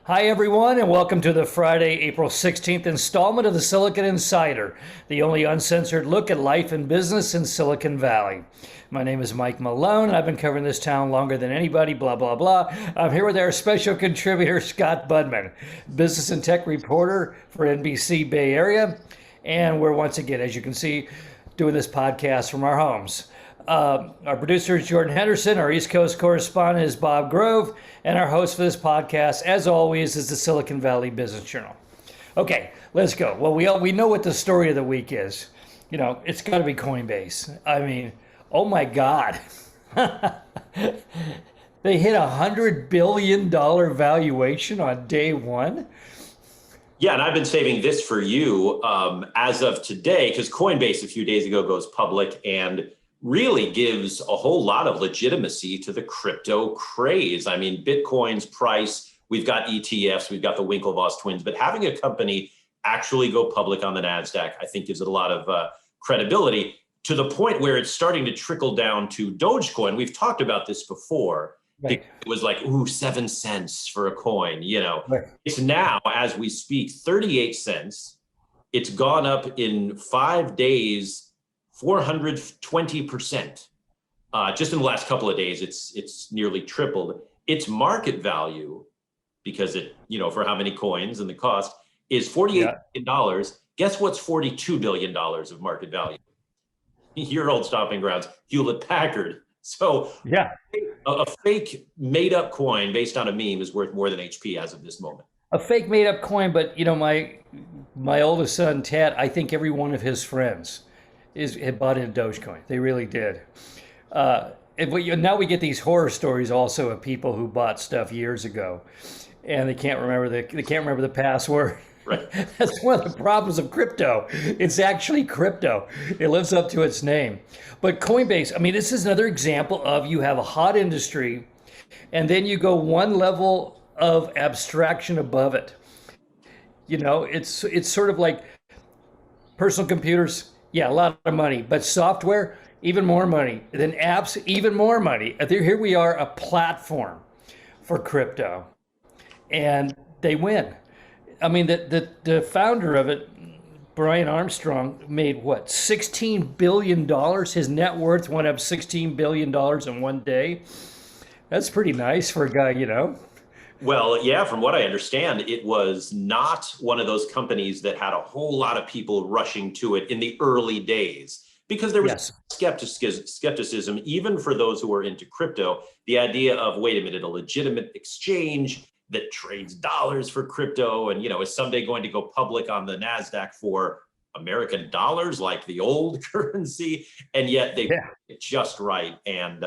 Hi, everyone, and welcome to the Friday, April 16th installment of the Silicon Insider, the only uncensored look at life and business in Silicon Valley. My name is Mike Malone, and I've been covering this town longer than anybody, blah, blah, blah. I'm here with our special contributor, Scott Budman, business and tech reporter for NBC Bay Area. And we're once again, as you can see, doing this podcast from our homes. Our producer is Jordan Henderson. Our East Coast correspondent is Bob Grove. And our host for this podcast, as always, is the Silicon Valley Business Journal. Okay, let's go. Well, we know what the story of the week is. You know, it's got to be Coinbase. I mean, oh my God. They hit $100 billion valuation on day one. Yeah, and I've been saving this for you as of today, because Coinbase a few days ago goes public and really gives a whole lot of legitimacy to the crypto craze. I mean, Bitcoin's price, we've got ETFs, we've got the Winklevoss twins, but having a company actually go public on the NASDAQ, I think gives it a lot of credibility, to the point where it's starting to trickle down to Dogecoin. We've talked about this before. Right. It was like, 7 cents for a coin, you know. Right. It's now, as we speak, 38 cents. It's gone up in 5 days, 420%. Just in the last couple of days, it's nearly tripled. Its market value, because it, for how many coins and the cost, is $48 billion. Guess what's $42 billion of market value? Your old stomping grounds, Hewlett Packard. So yeah, a fake made up coin based on a meme is worth more than HP as of this moment. A fake made up coin, but my oldest son, Ted, I think every one of his friends had bought into Dogecoin. They really did. Now we get these horror stories also of people who bought stuff years ago, and they can't remember the password. Right. That's one of the problems of crypto. It's actually crypto. It lives up to its name. But Coinbase, I mean, this is another example of you have a hot industry, and then you go one level of abstraction above it. It's sort of like personal computers. Yeah, a lot of money, but software, even more money. Then apps, even more money. Here we are, a platform for crypto, and they win. I mean, the founder of it, Brian Armstrong, made what, $16 billion? His net worth went up $16 billion in one day. That's pretty nice for a guy, Well, yeah, from what I understand, it was not one of those companies that had a whole lot of people rushing to it in the early days, because there was skepticism, even for those who were into crypto. The idea of, wait a minute, a legitimate exchange that trades dollars for crypto and, is someday going to go public on the NASDAQ for American dollars, like the old currency. And yet they did it just right. And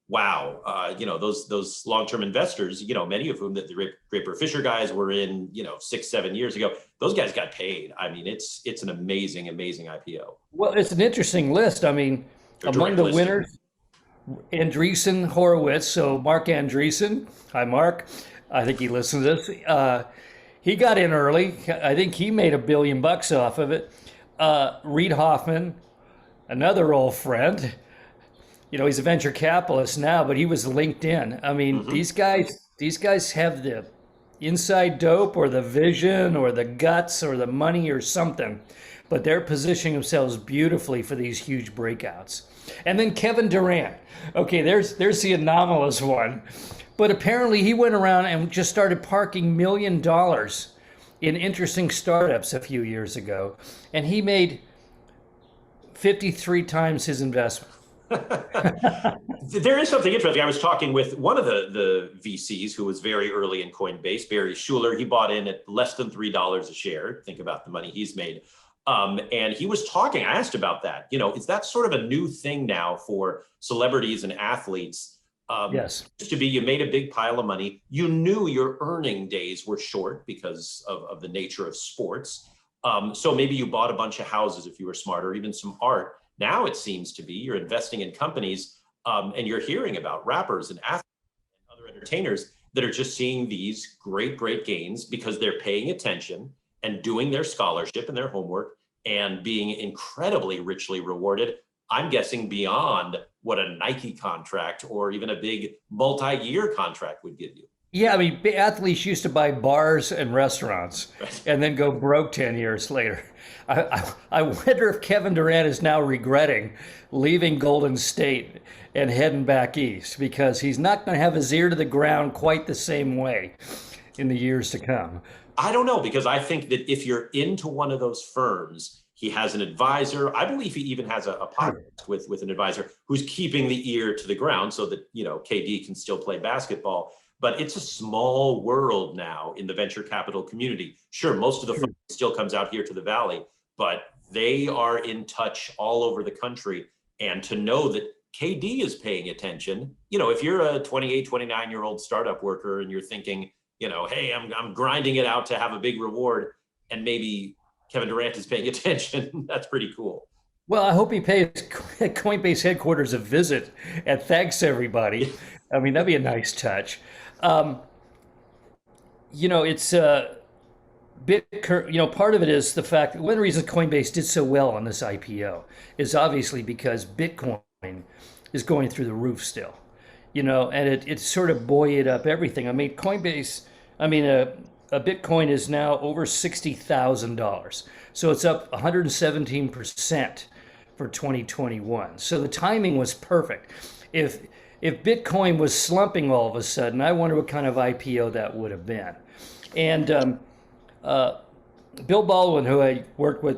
wow, those long-term investors, many of whom the Draper Fisher guys were in, 6-7 years ago, those guys got paid. I mean, it's an amazing, amazing IPO. Well, it's an interesting list. I mean, among the winners, Andreessen Horowitz. So Mark Andreessen, hi, Mark. I think he listened to this. He got in early. I think he made $1 billion off of it. Reid Hoffman, another old friend. He's a venture capitalist now, but he was LinkedIn. I mean, these guys have the inside dope or the vision or the guts or the money or something, but they're positioning themselves beautifully for these huge breakouts. And then Kevin Durant. Okay, there's the anomalous one. But apparently he went around and just started parking $1 million in interesting startups a few years ago. And he made 53 times his investment. There is something interesting. I was talking with one of the VCs who was very early in Coinbase, Barry Schuler. He bought in at less than $3 a share. Think about the money he's made. And he was talking, I asked about that. Is that sort of a new thing now for celebrities and athletes? Yes. Used to be, you made a big pile of money. You knew your earning days were short because of the nature of sports. So maybe you bought a bunch of houses if you were smart, or even some art. Now it seems to be you're investing in companies and you're hearing about rappers and athletes and other entertainers that are just seeing these great, great gains because they're paying attention and doing their scholarship and their homework and being incredibly richly rewarded. I'm guessing beyond what a Nike contract or even a big multi-year contract would give you. Yeah, I mean, athletes used to buy bars and restaurants and then go broke 10 years later. I wonder if Kevin Durant is now regretting leaving Golden State and heading back east because he's not going to have his ear to the ground quite the same way in the years to come. I don't know, because I think that if you're into one of those firms, he has an advisor. I believe he even has a podcast with an advisor who's keeping the ear to the ground so that, KD can still play basketball. But it's a small world now in the venture capital community. Sure, most of the funding still comes out here to the Valley, but they are in touch all over the country. And to know that KD is paying attention, if you're a 28, 29-year-old startup worker and you're thinking, hey, I'm grinding it out to have a big reward, and maybe Kevin Durant is paying attention, that's pretty cool. Well, I hope he pays Coinbase headquarters a visit and thanks everybody. I mean, that'd be a nice touch. It's part of it is the fact that one of the reasons Coinbase did so well on this IPO is obviously because Bitcoin is going through the roof still, and it sort of buoyed up everything. I mean, a Bitcoin is now over $60,000. So it's up 117% for 2021. So the timing was perfect. If Bitcoin was slumping all of a sudden, I wonder what kind of IPO that would have been. And Bill Baldwin, who I worked with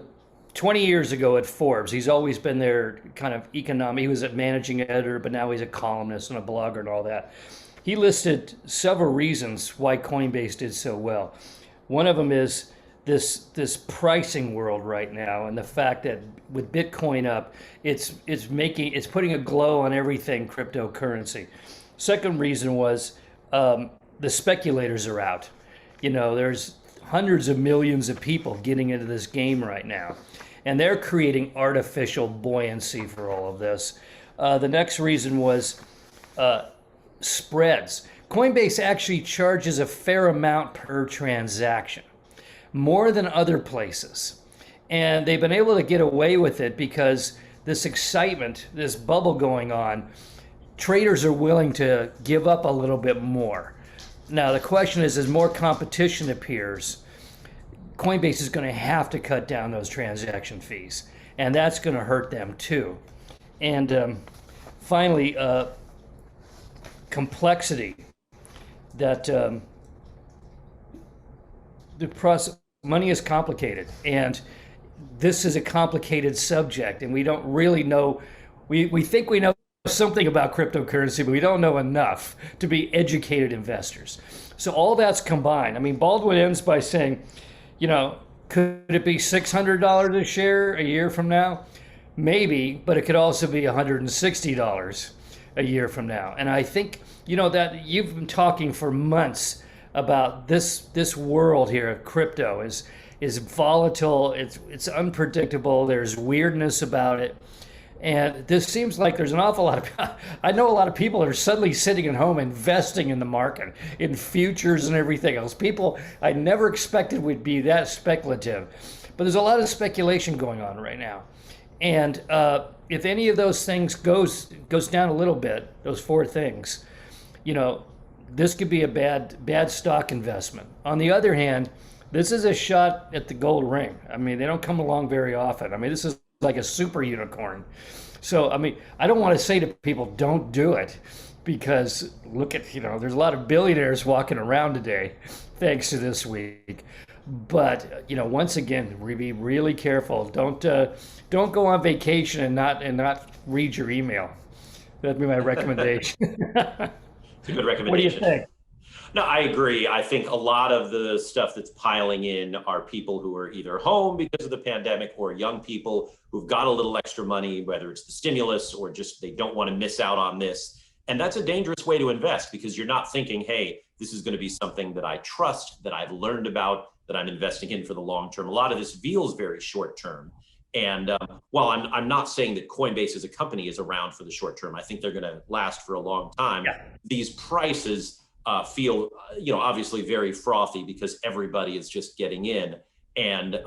20 years ago at Forbes, he's always been their kind of economic, he was a managing editor, but now he's a columnist and a blogger and all that. He listed several reasons why Coinbase did so well. One of them is this pricing world right now, and the fact that with Bitcoin up, it's putting a glow on everything cryptocurrency. Second reason was the speculators are out. There's hundreds of millions of people getting into this game right now, and they're creating artificial buoyancy for all of this. The next reason was spreads. Coinbase actually charges a fair amount per transaction, more than other places. And they've been able to get away with it because this excitement, this bubble going on, traders are willing to give up a little bit more. Now, the question is, as more competition appears, Coinbase is going to have to cut down those transaction fees, and that's going to hurt them too. And finally, complexity. That the process, money is complicated, and this is a complicated subject, and we don't really know. We think we know something about cryptocurrency, but we don't know enough to be educated investors. So all that's combined. I mean, Baldwin ends by saying, could it be $600 a share a year from now? Maybe, but it could also be $160 a year from now. And I think, that you've been talking for months about this world here of crypto is volatile, it's unpredictable, there's weirdness about it. And this seems like there's an awful lot of, I know a lot of people are suddenly sitting at home investing in the market, in futures and everything else. People I never expected would be that speculative. But there's a lot of speculation going on right now. And if any of those things goes down a little bit, those four things, this could be a bad stock investment. On the other hand, this is a shot at the gold ring. I mean, they don't come along very often. I mean, this is like a super unicorn. So, I mean, I don't want to say to people, don't do it, because look at, there's a lot of billionaires walking around today, thanks to this week. But, once again, be really careful. Don't go on vacation and not read your email. That'd be my recommendation. It's a good recommendation. What do you think? No, I agree. I think a lot of the stuff that's piling in are people who are either home because of the pandemic or young people who've got a little extra money, whether it's the stimulus or just they don't want to miss out on this. And that's a dangerous way to invest, because you're not thinking, hey, this is going to be something that I trust, that I've learned about, that I'm investing in for the long term. A lot of this feels very short term. And while I'm not saying that Coinbase as a company is around for the short term, I think they're going to last for a long time. Yeah. These prices feel, obviously very frothy because everybody is just getting in. And,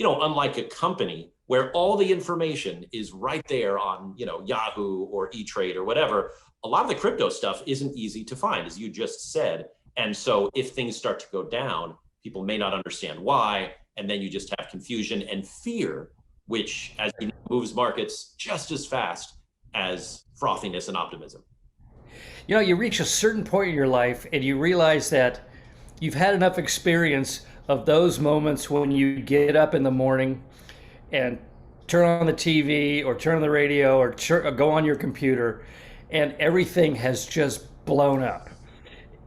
unlike a company where all the information is right there on, Yahoo or E-Trade or whatever, a lot of the crypto stuff isn't easy to find, as you just said. And so if things start to go down, people may not understand why, and then you just have confusion and fear, which, as you know, moves markets just as fast as frothiness and optimism. You know, you reach a certain point in your life and you realize that you've had enough experience of those moments when you get up in the morning and turn on the TV or turn on the radio or go on your computer and everything has just blown up.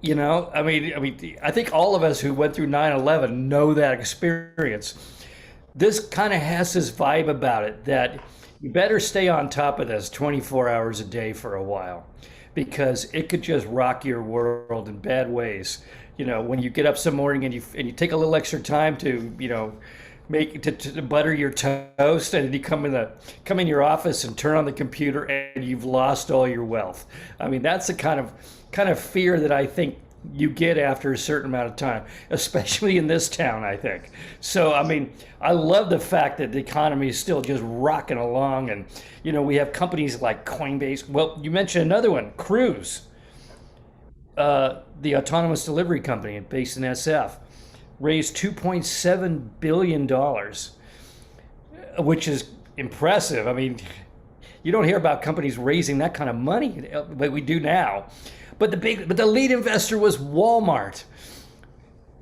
You know, I mean, I think all of us who went through 9/11 know that experience. This kind of has this vibe about it that you better stay on top of this 24 hours a day for a while, because it could just rock your world in bad ways. You know, when you get up some morning and you take a little extra time to, you know, to butter your toast, and you come in your office and turn on the computer and you've lost all your wealth. I mean, that's the kind of fear that I think you get after a certain amount of time, especially in this town, I think. So, I mean, I love the fact that the economy is still just rocking along, and, you know, we have companies like Coinbase. Well, you mentioned another one, Cruise, the autonomous delivery company based in SF, raised $2.7 billion, which is impressive. I mean, you don't hear about companies raising that kind of money, but we do now. But the lead investor was Walmart.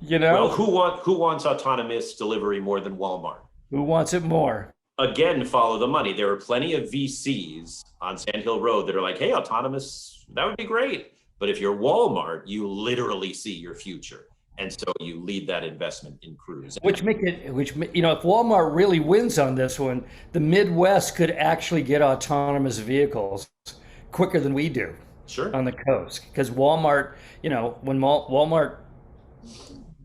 You know, well, who wants autonomous delivery more than Walmart? Who wants it more? Again, follow the money. There are plenty of VCs on Sand Hill Road that are like, hey, autonomous, that would be great. But if you're Walmart, you literally see your future. And so you lead that investment in Cruise. Which, you know, if Walmart really wins on this one, the Midwest could actually get autonomous vehicles quicker than we do. Sure. On the coast. Because Walmart, you know, when Walmart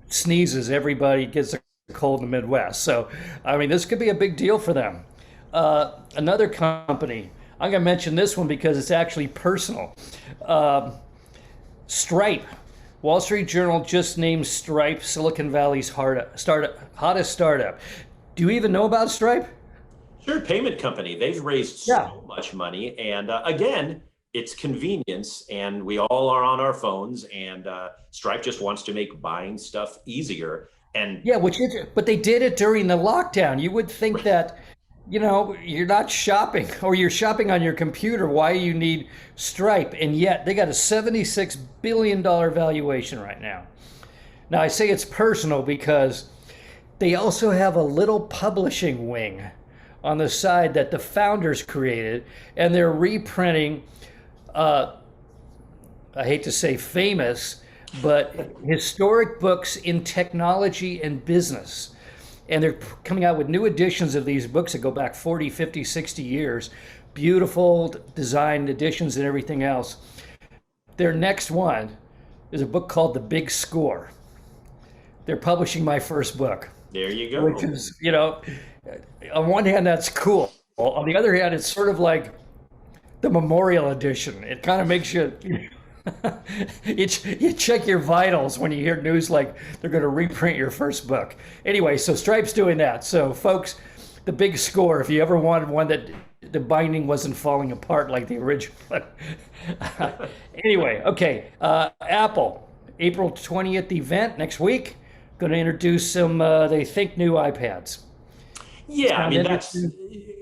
sneezes, everybody gets a cold in the Midwest. So, I mean, this could be a big deal for them. Another company, I'm going to mention this one because it's actually personal. Stripe. Wall Street Journal just named Stripe Silicon Valley's hottest startup. Do you even know about Stripe? Sure, payment company. They've raised so much money. And again, it's convenience, and we all are on our phones, and Stripe just wants to make buying stuff easier. And yeah, but they did it during the lockdown. You would think that, you know, you're not shopping, or you're shopping on your computer. Why you need Stripe? And yet they got a $76 billion valuation right now. Now I say it's personal because they also have a little publishing wing on the side that the founders created, and they're reprinting, I hate to say famous, but historic books in technology and business. And they're coming out with new editions of these books that go back 40, 50, 60 years. Beautiful designed editions and everything else. Their next one is a book called The Big Score. They're publishing my first book. There you go. Which is, you know, on one hand, that's cool. On the other hand, it's sort of like the memorial edition. It kind of makes you... you check your vitals when you hear news like they're going to reprint your first book. Anyway, so Stripe's doing that. So folks, The Big Score, if you ever wanted one that the binding wasn't falling apart like the original. Anyway, okay. Apple, April 20th event next week. Going to introduce some, they think, new iPads. Yeah, I mean, that's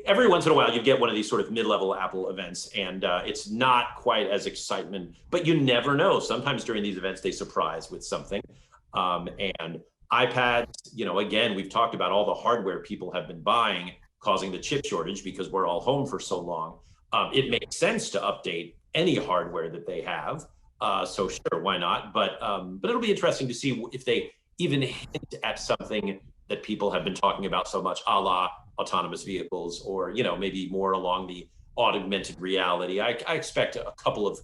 every once in a while you get one of these sort of mid-level Apple events, and it's not quite as excitement, but you never know. Sometimes during these events they surprise with something. And iPads, you know, again, we've talked about all the hardware people have been buying, causing the chip shortage because we're all home for so long. It makes sense to update any hardware that they have. So sure, why not? But it'll be interesting to see if they even hint at something that people have been talking about so much, a la autonomous vehicles, or, you know, maybe more along the augmented reality. I expect a couple of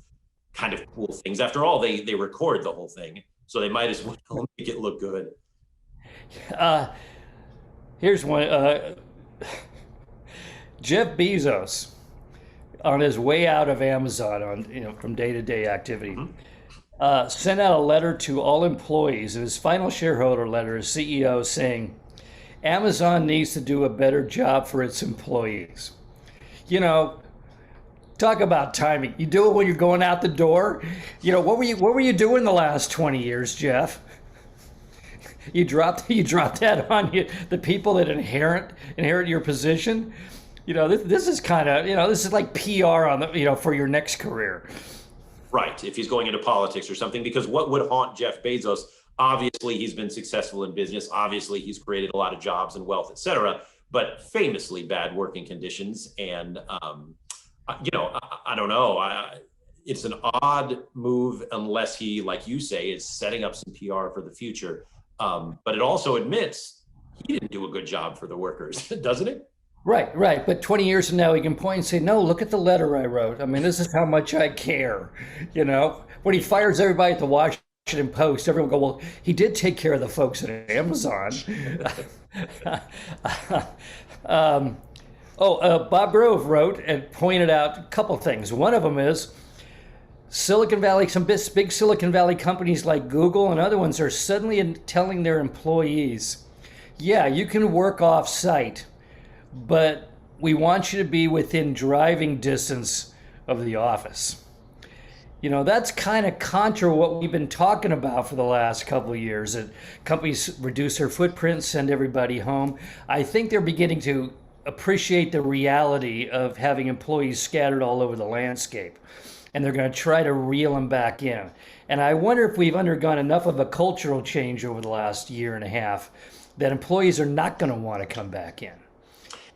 kind of cool things. After all, they record the whole thing, so they might as well make it look good. Here's one. Jeff Bezos, on his way out of Amazon, from day-to-day activity, sent out a letter to all employees. In his final shareholder letter, as CEO, saying, Amazon needs to do a better job for its employees. You know, talk about timing. You do it when you're going out the door. You know, what were you doing the last 20 years, Jeff? You dropped that on the people that inherit your position. You know, this is kind of, you know, this is like PR on the, you know, for your next career. Right, if he's going into politics or something, because what would haunt Jeff Bezos? Obviously, he's been successful in business. Obviously, he's created a lot of jobs and wealth, et cetera, but famously bad working conditions. And, you know, I don't know. It's an odd move unless he, like you say, is setting up some PR for the future. But it also admits he didn't do a good job for the workers, doesn't it? Right. But 20 years from now, he can point and say, no, look at the letter I wrote. I mean, this is how much I care. You know, when he fires everybody at the Washington Post, everyone will go, well, he did take care of the folks at Amazon. Bob Grove wrote and pointed out a couple things. One of them is Silicon Valley, some big Silicon Valley companies like Google and other ones are suddenly telling their employees, yeah, you can work off site, but we want you to be within driving distance of the office. You know, that's kind of contra what we've been talking about for the last couple of years, that companies reduce their footprint, send everybody home. I think they're beginning to appreciate the reality of having employees scattered all over the landscape, and they're going to try to reel them back in. And I wonder if we've undergone enough of a cultural change over the last year and a half that employees are not going to want to come back in.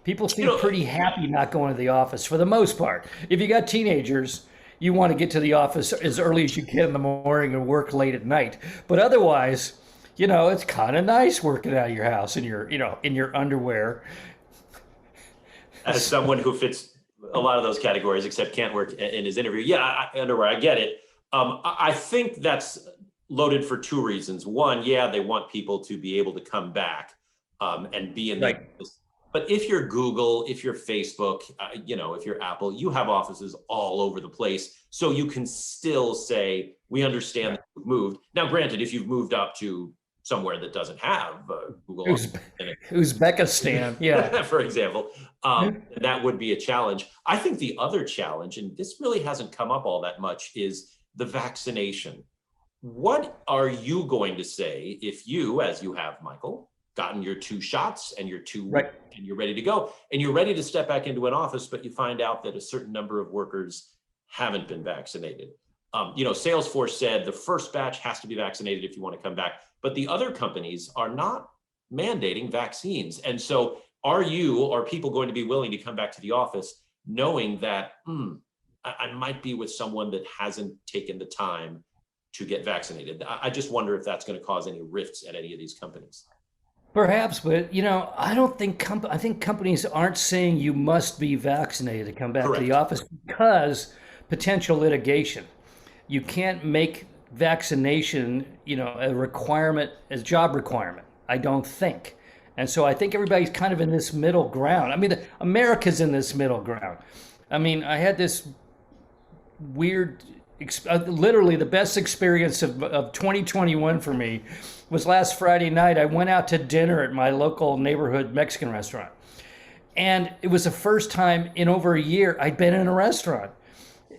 People seem pretty happy not going to the office for the most part. If you got teenagers, you want to get to the office as early as you can in the morning and work late at night. But otherwise, you know, it's kind of nice working out of your house in your underwear. As someone who fits a lot of those categories, except can't work in his interview. Underwear, I get it. I think that's loaded for two reasons. One, yeah, they want people to be able to come back and be in the office. But if you're Google, if you're Facebook, you know, if you're Apple, you have offices all over the place. So you can still say, we understand that you've moved. Now, granted, if you've moved up to somewhere that doesn't have Google, Uzbekistan, yeah, for example, that would be a challenge. I think the other challenge, and this really hasn't come up all that much, is the vaccination. What are you going to say if you, as you have, Michael, gotten your 2 shots and and you're ready to go and you're ready to step back into an office, but you find out that a certain number of workers haven't been vaccinated? You know, Salesforce said the first batch has to be vaccinated if you want to come back, but the other companies are not mandating vaccines. And so are people going to be willing to come back to the office knowing that I might be with someone that hasn't taken the time to get vaccinated? I just wonder if that's going to cause any rifts at any of these companies. Perhaps, but you know, I think companies aren't saying you must be vaccinated to come back to the office because potential litigation. You can't make vaccination, you know, a requirement, a job requirement, I don't think. And so I think everybody's kind of in this middle ground. I mean, America's in this middle ground. I mean, I had this weird, literally the best experience of 2021 for me was last Friday night. I went out to dinner at my local neighborhood Mexican restaurant. And it was the first time in over a year I'd been in a restaurant.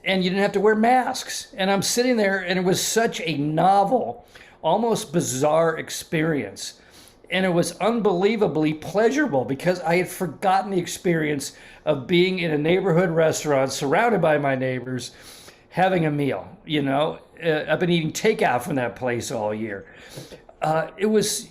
And you didn't have to wear masks. And I'm sitting there, and it was such a novel, almost bizarre experience. And it was unbelievably pleasurable because I had forgotten the experience of being in a neighborhood restaurant surrounded by my neighbors, having a meal. You know, I've been eating takeout from that place all year. It was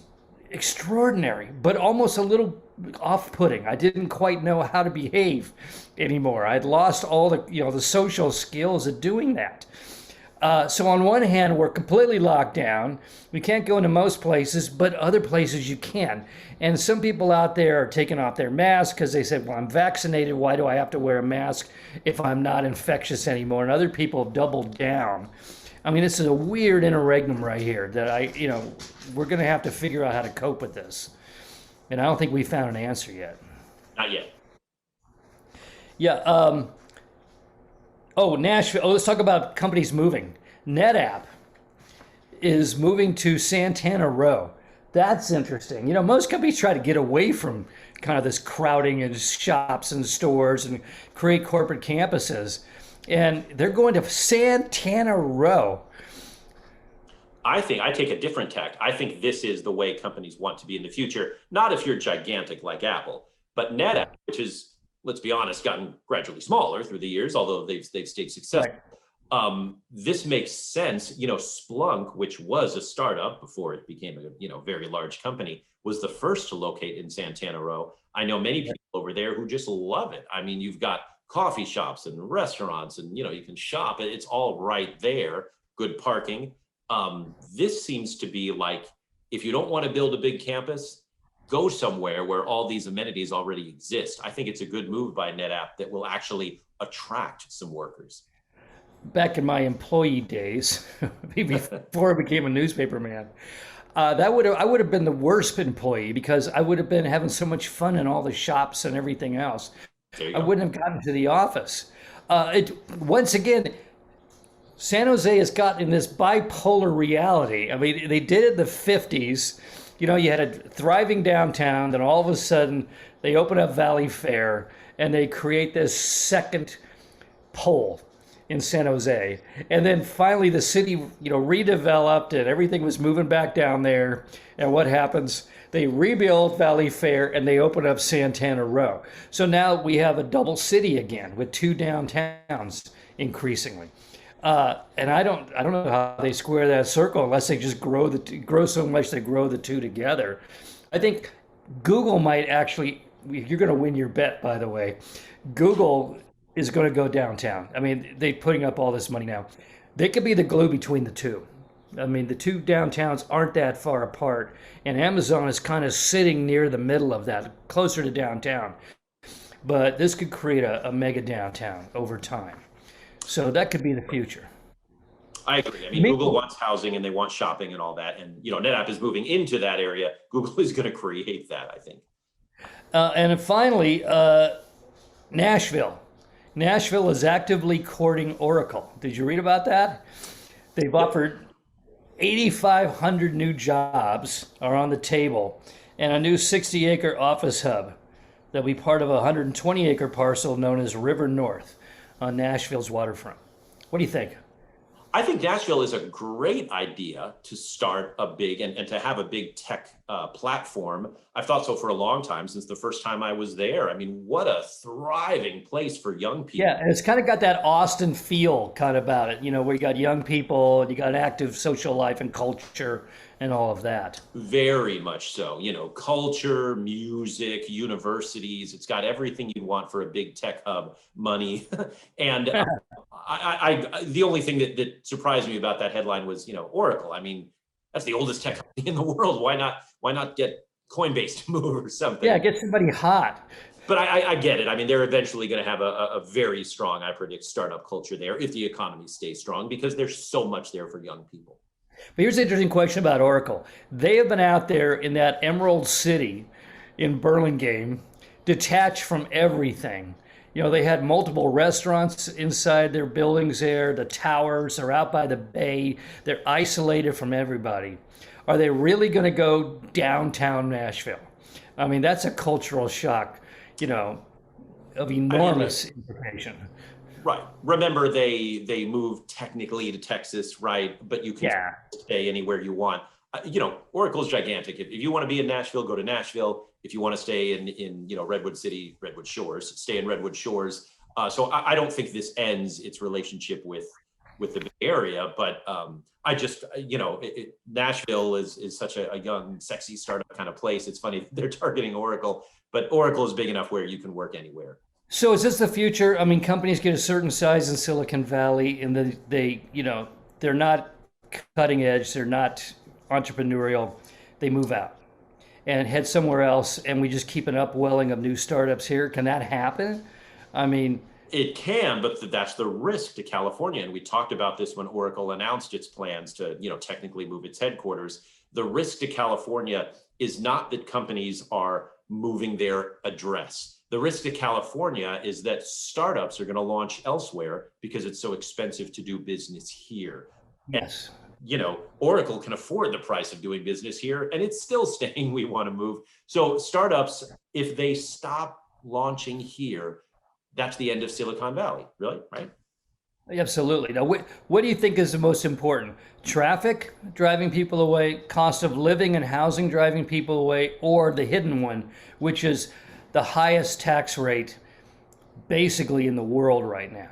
extraordinary, but almost a little off-putting. I didn't quite know how to behave anymore. I'd lost all the social skills of doing that. So on one hand, we're completely locked down. We can't go into most places, but other places you can. And some people out there are taking off their masks because they said, well, I'm vaccinated. Why do I have to wear a mask if I'm not infectious anymore? And other people have doubled down. I mean, this is a weird interregnum right here that we're going to have to figure out how to cope with this. And I don't think we found an answer yet. Not yet. Yeah. Nashville. Let's talk about companies moving. NetApp is moving to Santana Row. That's interesting. You know, most companies try to get away from kind of this crowding in shops and stores and create corporate campuses. and they're going to Santana Row. I think I take a different tack. I think this is the way companies want to be in the future. Not if you're gigantic like Apple, but NetApp, which is, let's be honest, gotten gradually smaller through the years, although they've stayed successful. Right. This makes sense. Splunk, which was a startup before it became a very large company, was the first to locate in Santana Row. I know many people over there who just love it. I mean, you've got coffee shops and restaurants, and you can shop. It's all right there. Good parking. This seems to be like, if you don't want to build a big campus, go somewhere where all these amenities already exist. I think it's a good move by NetApp that will actually attract some workers. Back in my employee days, before I became a newspaper man, I would have been the worst employee because I would have been having so much fun in all the shops and everything else. I wouldn't have gotten to the office. Once again, San Jose has gotten in this bipolar reality. I mean, they did it in the 50s. You had a thriving downtown, then all of a sudden they open up Valley Fair and they create this second pole in San Jose. And then finally the city, redeveloped and everything was moving back down there. And what happens? They rebuild Valley Fair and they open up Santana Row. So now we have a double city again with two downtowns increasingly. And I don't know how they square that circle unless they just grow so much they grow the two together. I think Google might actually, you're going to win your bet, by the way. Google is going to go downtown. I mean, they're putting up all this money now. They could be the glue between the two. I mean, the two downtowns aren't that far apart, and Amazon is kind of sitting near the middle of that, closer to downtown. But this could create a mega downtown over time. So that could be the future. I agree. I mean, Google wants housing and they want shopping and all that. And, NetApp is moving into that area. Google is going to create that, I think. And finally, Nashville. Nashville is actively courting Oracle. Did you read about that? They've offered 8,500 new jobs are on the table and a new 60-acre office hub that'll be part of a 120-acre parcel known as River North on Nashville's waterfront. What do you think? I think Nashville is a great idea to start a big and to have a big tech platform. I've thought so for a long time, since the first time I was there. I mean, what a thriving place for young people. Yeah, and it's kind of got that Austin feel kind of about it, where you got young people and you got active social life and culture and all of that. Very much so. Culture, music, universities. It's got everything you want for a big tech hub, money. And the only thing that surprised me about that headline was, Oracle. I mean, that's the oldest tech company in the world. Why not get Coinbase to move or something? Yeah, get somebody hot. But I get it. I mean, they're eventually going to have a very strong, I predict, startup culture there if the economy stays strong, because there's so much there for young people. But here's an interesting question about Oracle. They have been out there in that Emerald City in Burlingame, detached from everything. They had multiple restaurants inside their buildings there. The towers are out by the bay. They're isolated from everybody. Are they really going to go downtown Nashville? I mean, that's a cultural shock, of enormous implication. Right. Remember, they moved technically to Texas, right? But you can stay anywhere you want. Oracle's gigantic. If you want to be in Nashville, go to Nashville. If you want to stay in Redwood City, Redwood Shores, stay in Redwood Shores. So I don't think this ends its relationship with the Bay Area, but I just, Nashville is such a young, sexy startup kind of place. It's funny they're targeting Oracle, but Oracle is big enough where you can work anywhere. So is this the future? I mean, companies get a certain size in Silicon Valley and they're not cutting edge. They're not entrepreneurial. They move out and head somewhere else. And we just keep an upwelling of new startups here. Can that happen? I mean, it can, but that's the risk to California. And we talked about this when Oracle announced its plans to, technically move its headquarters. The risk to California is not that companies are moving their address. The risk to California is that startups are going to launch elsewhere because it's so expensive to do business here. Yes. And, Oracle can afford the price of doing business here, and it's still saying we want to move. So startups, if they stop launching here, that's the end of Silicon Valley, really, right? Absolutely. Now, what do you think is the most important? Traffic driving people away, cost of living and housing driving people away, or the hidden one, which is the highest tax rate basically in the world right now?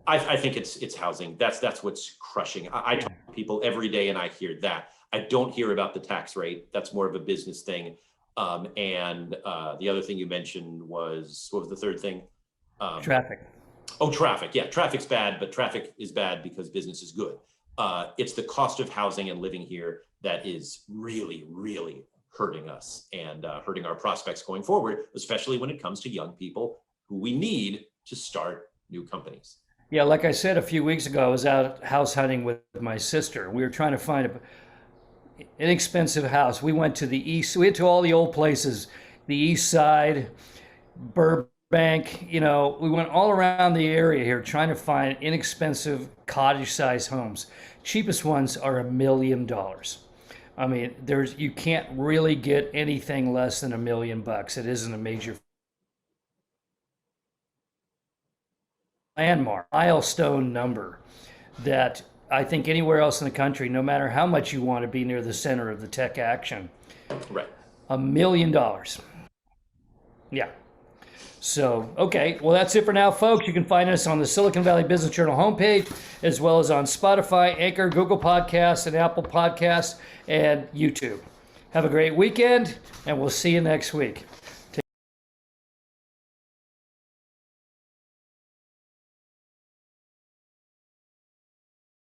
I think it's housing. That's what's crushing. I talk to people every day and I hear that. I don't hear about the tax rate. That's more of a business thing. And the other thing you mentioned was, what was the third thing? Traffic. Oh, traffic. Yeah, traffic's bad, but traffic is bad because business is good. It's the cost of housing and living here that is really, really hurting us and hurting our prospects going forward, especially when it comes to young people who we need to start new companies. Yeah, like I said a few weeks ago, I was out house hunting with my sister. We were trying to find an inexpensive house. We went to the east, we went to all the old places, the east side, Burbank, we went all around the area here trying to find inexpensive cottage-sized homes. Cheapest ones are $1 million. I mean, you can't really get anything less than $1 million. It isn't a major landmark, milestone number that I think anywhere else in the country, no matter how much you want to be near the center of the tech action, Right. $1 million. Yeah. So, okay. Well, that's it for now, folks. You can find us on the Silicon Valley Business Journal homepage, as well as on Spotify, Anchor, Google Podcasts, and Apple Podcasts, and YouTube. Have a great weekend, and we'll see you next week.